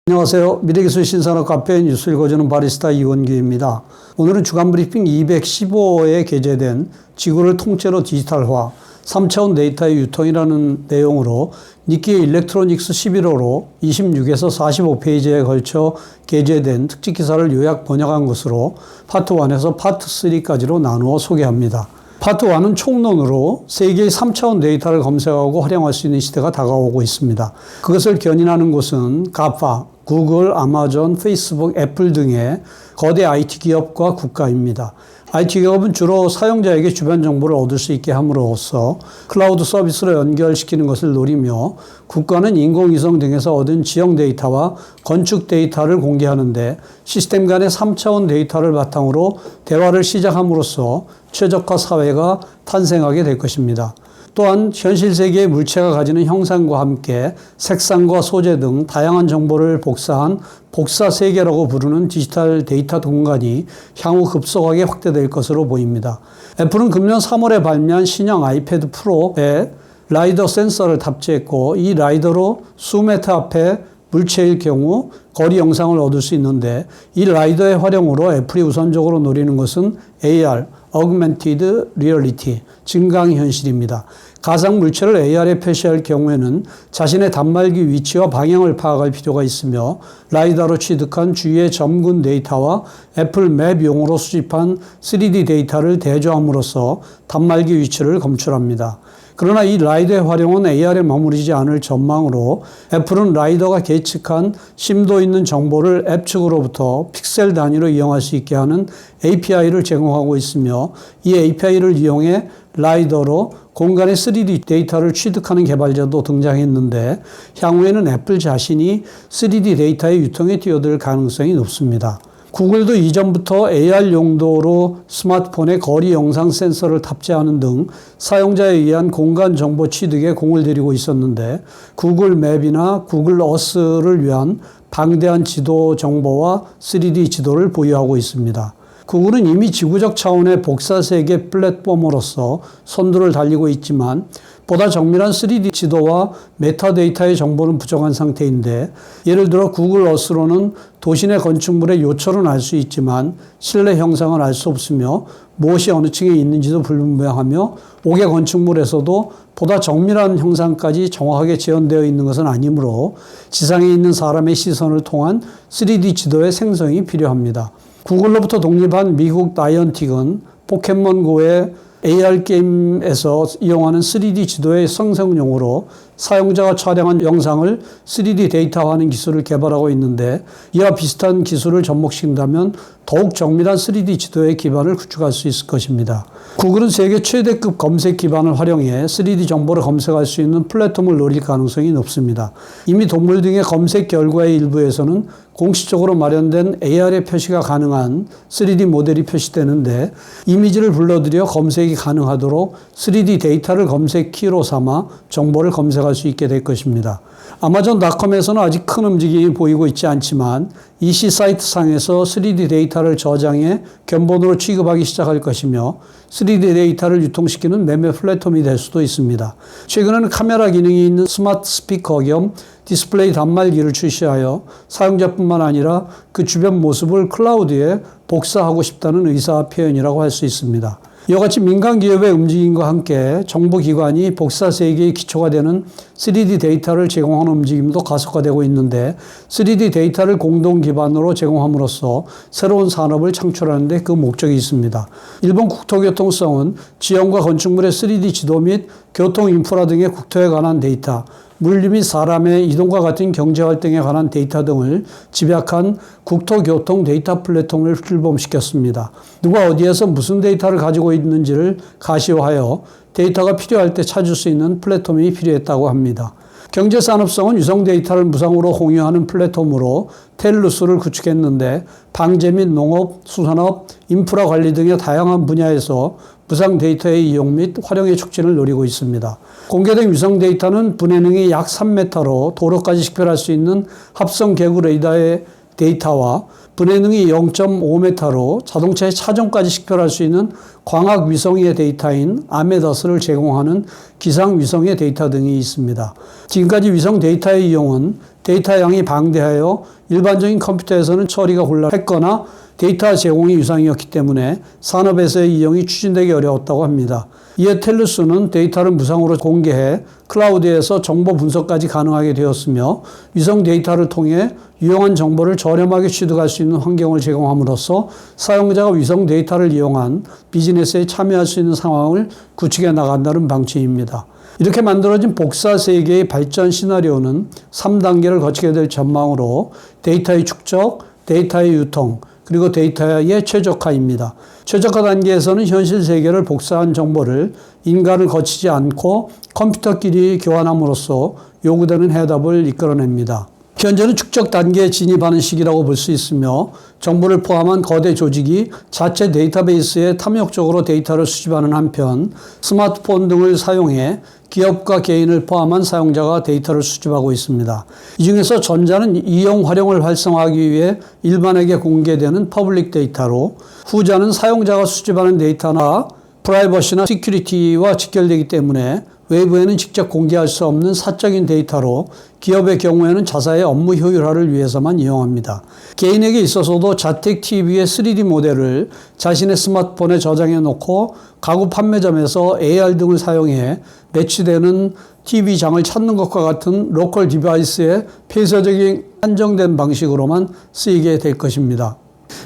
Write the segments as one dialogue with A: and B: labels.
A: 안녕하세요. 미래기술 신산업 카페 뉴스 읽어주는 바리스타 이원규입니다. 오늘은 주간 브리핑 215호에 게재된 지구를 통째로 디지털화, 3차원 데이터의 유통이라는 내용으로 니케이 일렉트로닉스 11호로 26에서 45페이지에 걸쳐 게재된 특집 기사를 요약 번역한 것으로 파트 1에서 파트 3까지로 나누어 소개합니다. 파트 1은 총론으로 세계의 3차원 데이터를 검색하고 활용할 수 있는 시대가 다가오고 있습니다. 그것을 견인하는 곳은 가파, 구글, 아마존, 페이스북, 애플 등의 거대 IT 기업과 국가입니다. IT 기업은 주로 사용자에게 주변 정보를 얻을 수 있게 함으로써 클라우드 서비스로 연결시키는 것을 노리며, 국가는 인공위성 등에서 얻은 지형 데이터와 건축 데이터를 공개하는데 시스템 간의 3차원 데이터를 바탕으로 대화를 시작함으로써 최적화 사회가 탄생하게 될 것입니다. 또한 현실 세계의 물체가 가지는 형상과 함께 색상과 소재 등 다양한 정보를 복사한 복사 세계라고 부르는 디지털 데이터 공간이 향후 급속하게 확대될 것으로 보입니다. 애플은 금년 3월에 발매한 신형 아이패드 프로에 라이더 센서를 탑재했고, 이 라이더로 수메터 앞에 물체일 경우 거리 영상을 얻을 수 있는데, 이 라이더의 활용으로 애플이 우선적으로 노리는 것은 AR, Augmented Reality, 증강현실입니다. 가상 물체를 AR에 표시할 경우에는 자신의 단말기 위치와 방향을 파악할 필요가 있으며, 라이더로 취득한 주위의 점근 데이터와 애플 맵용으로 수집한 3D 데이터를 대조함으로써 단말기 위치를 검출합니다. 그러나 이 라이더의 활용은 AR에 머무르지 않을 전망으로 애플은 라이더가 계측한 심도 있는 정보를 앱 측으로부터 픽셀 단위로 이용할 수 있게 하는 API를 제공하고 있으며, 이 API를 이용해 라이더로 공간의 3D 데이터를 취득하는 개발자도 등장했는데, 향후에는 애플 자신이 3D 데이터의 유통에 뛰어들 가능성이 높습니다. 구글도 이전부터 AR 용도로 스마트폰에 거리 영상 센서를 탑재하는 등 사용자에 의한 공간 정보 취득에 공을 들이고 있었는데, 구글 맵이나 구글 어스를 위한 방대한 지도 정보와 3D 지도를 보유하고 있습니다. 구글은 이미 지구적 차원의 복사세계 플랫폼으로서 선두를 달리고 있지만, 보다 정밀한 3D 지도와 메타데이터의 정보는 부족한 상태인데, 예를 들어 구글 어스로는 도시 내 건축물의 요철은 알 수 있지만 실내 형상은 알 수 없으며, 무엇이 어느 층에 있는지도 불분명하며, 5개 건축물에서도 보다 정밀한 형상까지 정확하게 재현되어 있는 것은 아니므로 지상에 있는 사람의 시선을 통한 3D 지도의 생성이 필요합니다. 구글로부터 독립한 미국 나이언틱은 포켓몬고의 AR 게임에서 이용하는 3D 지도의 생성용으로 사용자가 촬영한 영상을 3D 데이터화하는 기술을 개발하고 있는데, 이와 비슷한 기술을 접목시킨다면 더욱 정밀한 3D 지도의 기반을 구축할 수 있을 것입니다. 구글은 세계 최대급 검색 기반을 활용해 3D 정보를 검색할 수 있는 플랫폼을 노릴 가능성이 높습니다. 이미 동물 등의 검색 결과의 일부에서는 공식적으로 마련된 AR의 표시가 가능한 3D 모델이 표시되는데, 이미지를 불러들여 검색이 가능하도록 3D 데이터를 검색 키로 삼아 정보를 검색할 수 있게 될 것입니다. 아마존.com에서는 아직 큰 움직임이 보이고 있지 않지만, EC 사이트 상에서 3D 데이터를 저장해 견본으로 취급하기 시작할 것이며, 3D 데이터를 유통시키는 매매 플랫폼이 될 수도 있습니다. 최근에는 카메라 기능이 있는 스마트 스피커 겸 디스플레이 단말기를 출시하여 사용자뿐만 아니라 그 주변 모습을 클라우드에 복사하고 싶다는 의사 표현이라고 할 수 있습니다. 이와 같이 민간 기업의 움직임과 함께 정보기관이 복사 세계의 기초가 되는 3D 데이터를 제공하는 움직임도 가속화되고 있는데, 3D 데이터를 공동 기반으로 제공함으로써 새로운 산업을 창출하는 데 그 목적이 있습니다. 일본 국토교통성은 지형과 건축물의 3D 지도 및 교통 인프라 등의 국토에 관한 데이터, 물리 및 사람의 이동과 같은 경제활동에 관한 데이터 등을 집약한 국토교통 데이터 플랫폼을 출범시켰습니다. 누가 어디에서 무슨 데이터를 가지고 있는지를 가시화하여 데이터가 필요할 때 찾을 수 있는 플랫폼이 필요했다고 합니다. 경제산업성은 유성 데이터를 무상으로 공유하는 플랫폼으로 텔루스를 구축했는데, 방제 및 농업, 수산업, 인프라 관리 등의 다양한 분야에서 무상 데이터의 이용 및 활용의 촉진을 노리고 있습니다. 공개된 위성 데이터는 분해능이 약 3m로 도로까지 식별할 수 있는 합성 개구 레이더의 데이터와 분해능이 0.5m로 자동차의 차종까지 식별할 수 있는 광학 위성의 데이터인 아메다스를 제공하는 기상 위성의 데이터 등이 있습니다. 지금까지 위성 데이터의 이용은 데이터 양이 방대하여 일반적인 컴퓨터에서는 처리가 곤란했거나 데이터 제공이 유상이었기 때문에 산업에서의 이용이 추진되기 어려웠다고 합니다. 이에 텔루스는 데이터를 무상으로 공개해 클라우드에서 정보 분석까지 가능하게 되었으며 위성 데이터를 통해 유용한 정보를 저렴하게 취득할 수 있는 환경을 제공함으로써 사용자가 위성 데이터를 이용한 비즈니스에 참여할 수 있는 상황을 구축해 나간다는 방침입니다. 이렇게 만들어진 복사 세계의 발전 시나리오는 3단계를 거치게 될 전망으로 데이터의 축적, 데이터의 유통, 그리고 데이터의 최적화입니다. 최적화 단계에서는 현실 세계를 복사한 정보를 인간을 거치지 않고 컴퓨터끼리 교환함으로써 요구되는 해답을 이끌어냅니다. 현재는 축적 단계에 진입하는 시기라고 볼 수 있으며 정부를 포함한 거대 조직이 자체 데이터베이스에 탐욕적으로 데이터를 수집하는 한편 스마트폰 등을 사용해 기업과 개인을 포함한 사용자가 데이터를 수집하고 있습니다. 이 중에서 전자는 이용 활용을 활성화하기 위해 일반에게 공개되는 퍼블릭 데이터로 후자는 사용자가 수집하는 데이터나 프라이버시나 시큐리티와 직결되기 때문에 외부에는 직접 공개할 수 없는 사적인 데이터로 기업의 경우에는 자사의 업무 효율화를 위해서만 이용합니다. 개인에게 있어서도 자택 TV의 3D 모델을 자신의 스마트폰에 저장해 놓고 가구 판매점에서 AR 등을 사용해 매치되는 TV장을 찾는 것과 같은 로컬 디바이스의 폐쇄적인 한정된 방식으로만 쓰이게 될 것입니다.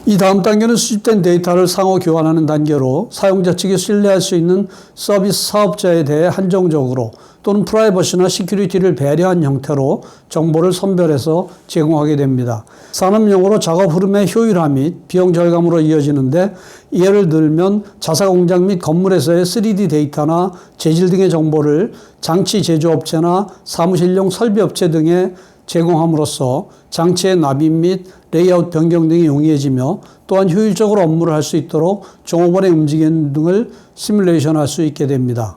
A: 이 다음 단계는 수집된 데이터를 상호 교환하는 단계로 사용자 측이 신뢰할 수 있는 서비스 사업자에 대해 한정적으로 또는 프라이버시나 시큐리티를 배려한 형태로 정보를 선별해서 제공하게 됩니다. 산업용어로 작업 흐름의 효율화 및 비용 절감으로 이어지는데 예를 들면 자사공장 및 건물에서의 3D 데이터나 재질 등의 정보를 장치 제조업체나 사무실용 설비업체 등에 제공함으로써 장치의 납입 및 레이아웃 변경 등이 용이해지며 또한 효율적으로 업무를 할 수 있도록 종업원의 움직임 등을 시뮬레이션할 수 있게 됩니다.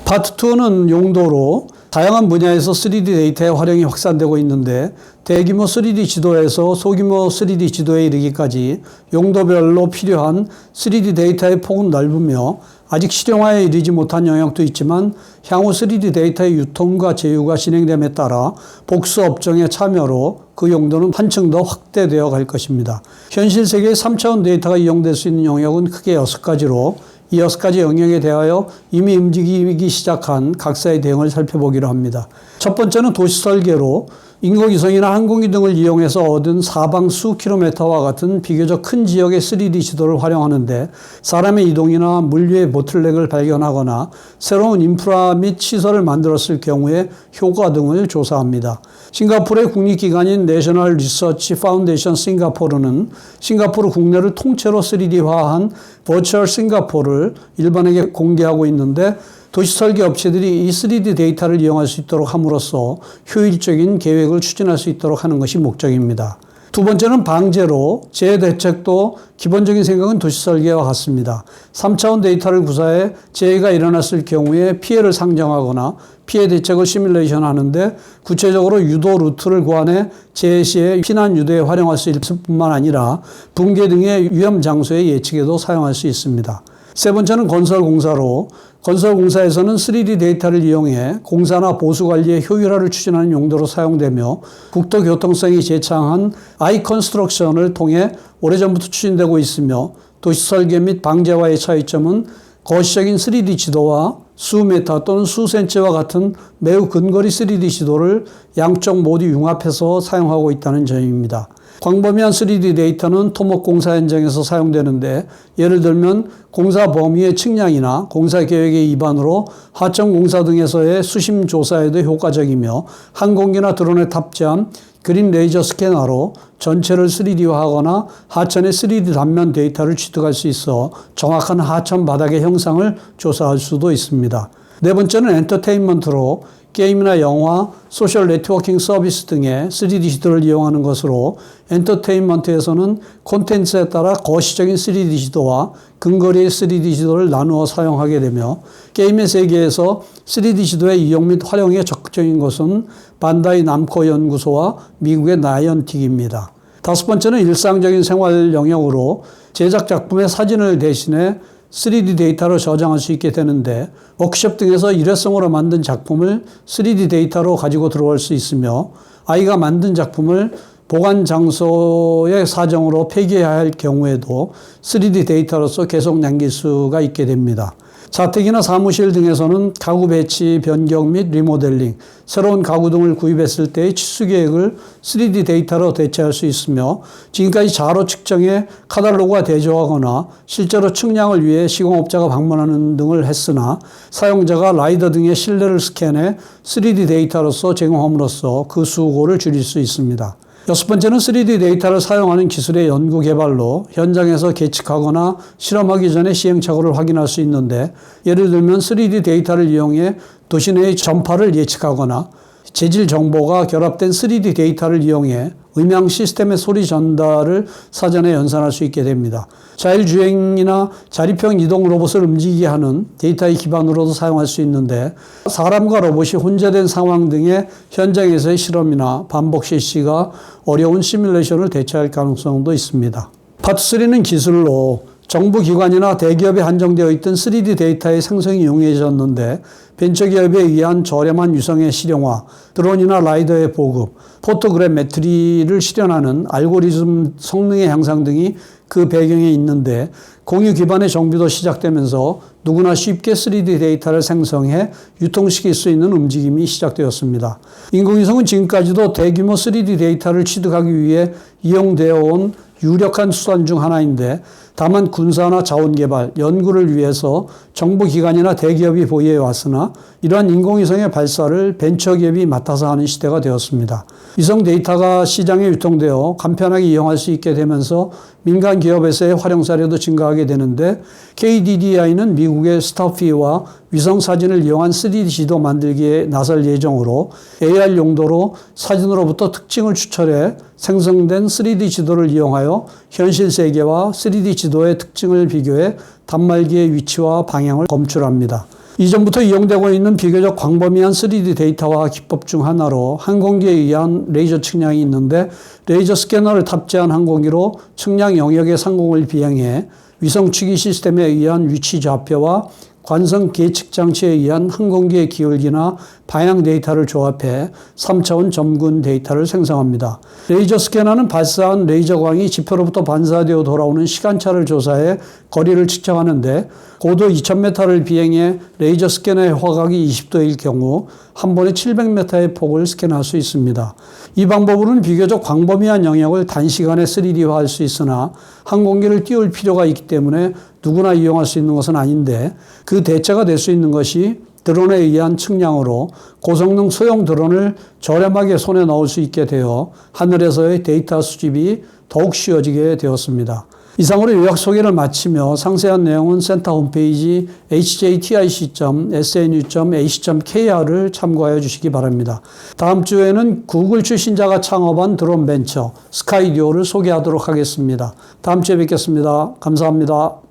A: 파트 2는 용도로 다양한 분야에서 3D 데이터의 활용이 확산되고 있는데 대규모 3D 지도에서 소규모 3D 지도에 이르기까지 용도별로 필요한 3D 데이터의 폭은 넓으며 아직 실용화에 이르지 못한 영역도 있지만 향후 3D 데이터의 유통과 제휴가 진행됨에 따라 복수 업종의 참여로 그 용도는 한층 더 확대되어 갈 것입니다. 현실 세계의 3차원 데이터가 이용될 수 있는 영역은 크게 6가지로 이 6가지 영역에 대하여 이미 움직이기 시작한 각사의 대응을 살펴보기로 합니다. 첫 번째는 도시 설계로 인공위성이나 항공기 등을 이용해서 얻은 사방 수 킬로미터와 같은 비교적 큰 지역의 3D 지도를 활용하는데 사람의 이동이나 물류의 보틀넥을 발견하거나 새로운 인프라 및 시설을 만들었을 경우의 효과 등을 조사합니다. 싱가포르의 국립기관인 내셔널 리서치 파운데이션 싱가포르는 싱가포르 국내를 통째로 3D화한 버추얼 싱가포르를 일반에게 공개하고 있는데 도시 설계 업체들이 이 3D 데이터를 이용할 수 있도록 함으로써 효율적인 계획을 추진할 수 있도록 하는 것이 목적입니다. 두 번째는 방제로 재해 대책도 기본적인 생각은 도시 설계와 같습니다. 3차원 데이터를 구사해 재해가 일어났을 경우에 피해를 상정하거나 피해 대책을 시뮬레이션 하는데 구체적으로 유도 루트를 고안해 재해 시에 피난 유도에 활용할 수 있을 뿐만 아니라 붕괴 등의 위험 장소의 예측에도 사용할 수 있습니다. 세 번째는 건설공사로 건설공사에서는 3D 데이터를 이용해 공사나 보수관리의 효율화를 추진하는 용도로 사용되며 국토교통청이 제창한 아이컨스트럭션을 통해 오래전부터 추진되고 있으며 도시설계 및 방제와의 차이점은 거시적인 3D 지도와 수메타 또는 수센치와 같은 매우 근거리 3D 지도를 양쪽 모두 융합해서 사용하고 있다는 점입니다. 광범위한 3D 데이터는 토목공사 현장에서 사용되는데 예를 들면 공사 범위의 측량이나 공사 계획의 입안으로 하천공사 등에서의 수심 조사에도 효과적이며 항공기나 드론에 탑재한 그린 레이저 스캐너로 전체를 3D화하거나 하천의 3D 단면 데이터를 취득할 수 있어 정확한 하천 바닥의 형상을 조사할 수도 있습니다. 네 번째는 엔터테인먼트로 게임이나 영화, 소셜 네트워킹 서비스 등의 3D 지도를 이용하는 것으로 엔터테인먼트에서는 콘텐츠에 따라 거시적인 3D 지도와 근거리의 3D 지도를 나누어 사용하게 되며 게임의 세계에서 3D 지도의 이용 및 활용에 적극적인 것은 반다이 남코 연구소와 미국의 나이언틱입니다. 다섯 번째는 일상적인 생활 영역으로 제작 작품의 사진을 대신해 3D 데이터로 저장할 수 있게 되는데 워크숍 등에서 일회성으로 만든 작품을 3D 데이터로 가지고 들어올 수 있으며 아이가 만든 작품을 보관 장소의 사정으로 폐기해야 할 경우에도 3D 데이터로서 계속 남길 수가 있게 됩니다. 자택이나 사무실 등에서는 가구 배치, 변경 및 리모델링, 새로운 가구 등을 구입했을 때의 치수 계획을 3D 데이터로 대체할 수 있으며 지금까지 자로 측정해 카탈로그가 대조하거나 실제로 측량을 위해 시공업자가 방문하는 등을 했으나 사용자가 라이더 등의 실내를 스캔해 3D 데이터로서 제공함으로써 그 수고를 줄일 수 있습니다. 여섯 번째는 3D 데이터를 사용하는 기술의 연구 개발로 현장에서 계측하거나 실험하기 전에 시행착오를 확인할 수 있는데 예를 들면 3D 데이터를 이용해 도시 내의 전파를 예측하거나 재질 정보가 결합된 3D 데이터를 이용해 음향 시스템의 소리 전달을 사전에 연산할 수 있게 됩니다. 자율주행이나 자립형 이동 로봇을 움직이게 하는 데이터의 기반으로도 사용할 수 있는데 사람과 로봇이 혼재된 상황 등의 현장에서의 실험이나 반복 실시가 어려운 시뮬레이션을 대체할 가능성도 있습니다. 파트 3는 기술로 정부기관이나 대기업에 한정되어 있던 3D 데이터의 생성이 용이해졌는데 벤처기업에 의한 저렴한 위성의 실용화, 드론이나 라이더의 보급, 포토그래메트리를 실현하는 알고리즘 성능의 향상 등이 그 배경에 있는데 공유 기반의 정비도 시작되면서 누구나 쉽게 3D 데이터를 생성해 유통시킬 수 있는 움직임이 시작되었습니다. 인공위성은 지금까지도 대규모 3D 데이터를 취득하기 위해 이용되어 온 유력한 수단 중 하나인데 다만 군사나 자원개발, 연구를 위해서 정부기관이나 대기업이 보유해 왔으나 이러한 인공위성의 발사를 벤처기업이 맡아서 하는 시대가 되었습니다. 위성 데이터가 시장에 유통되어 간편하게 이용할 수 있게 되면서 민간 기업에서의 활용 사례도 증가하게 되는데 KDDI는 미국의 스타피와 위성 사진을 이용한 3D 지도 만들기에 나설 예정으로 AR 용도로 사진으로부터 특징을 추출해 생성된 3D 지도를 이용하여 현실 세계와 3D 지도의 특징을 비교해 단말기의 위치와 방향을 검출합니다. 이전부터 이용되고 있는 비교적 광범위한 3D 데이터화 기법 중 하나로 항공기에 의한 레이저 측량이 있는데 레이저 스캐너를 탑재한 항공기로 측량 영역의 상공을 비행해 위성 추기 시스템에 의한 위치 좌표와 관성 계측 장치에 의한 항공기의 기울기나 방향 데이터를 조합해 3차원 점근 데이터를 생성합니다. 레이저 스캐너는 발사한 레이저광이 지표로부터 반사되어 돌아오는 시간차를 조사해 거리를 측정하는데 고도 2000m를 비행해 레이저 스캐너의 화각이 20도일 경우 한 번에 700m의 폭을 스캔할 수 있습니다. 이 방법으로는 비교적 광범위한 영역을 단시간에 3D화할 수 있으나 항공기를 띄울 필요가 있기 때문에 누구나 이용할 수 있는 것은 아닌데 그 대체가 될 수 있는 것이 드론에 의한 측량으로 고성능 소형 드론을 저렴하게 손에 넣을 수 있게 되어 하늘에서의 데이터 수집이 더욱 쉬워지게 되었습니다. 이상으로 요약 소개를 마치며 상세한 내용은 센터 홈페이지 hjtic.snu.ac.kr을 참고하여 주시기 바랍니다. 다음 주에는 구글 출신자가 창업한 드론 벤처 스카이듀오를 소개하도록 하겠습니다. 다음 주에 뵙겠습니다. 감사합니다.